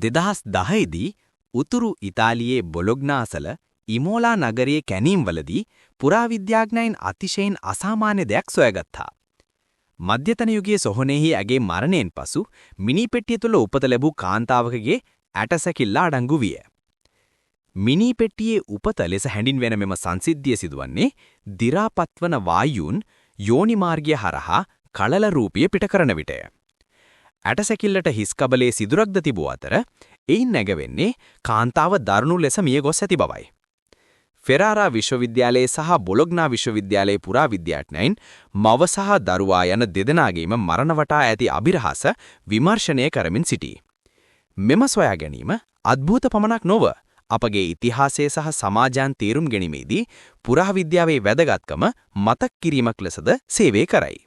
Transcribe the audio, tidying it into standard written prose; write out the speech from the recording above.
2010දී උතුරු ඉතාලියේ බොලොග්නාසල ඉමෝලා නගරයේ කැණීම්වලදී පුරාවිද්‍යාඥයින් අතිශයින් අසාමාන්‍ය දෙයක් සොයාගත්තා. මධ්‍යතන යුගයේ සොහොනෙහි ඇගේ මරණයෙන් පසු මිනිපෙට්ටිය තුළ උපත ලැබූ කාන්තාවකගේ ඇටසැකිල්ල අඩංගු විය. මිනිපෙට්ටියේ උපත ලෙස හැඳින්වෙන මෙම සංසිද්ධිය සිදුවන්නේ දි รา පත්වන වායුන් යෝනි මාර්ගය හරහා කලල රූපිය පිට කරන විටය. ඇටසැකිල්ලට හිස් කබලේ සිදුරක්ද තිබූ අතර එයින් නැගවෙන්නේ කාන්තාව දරුණු ලෙස මිය ගොස් ඇති බවයි. ෆෙරාරා විශ්වවිද්‍යාලයේ සහ බොලොග්නා විශ්වවිද්‍යාලයේ පුරාවිද්‍යාඥයින් මව සහ දරුවා යන දෙදෙනාගේම මරණ වටා ඇති අභිරහස විමර්ශනය කරමින් සිටී. මෙම සොයා ගැනීම අద్භූත පමණක් නොව අපගේ ඉතිහාසය සහ සමාජයන් තේරුම් ගැනීමේදී පුරාවිද්‍යාවේ වැදගත්කම මතක් කිරීමක් ලෙසද සේවය කරයි.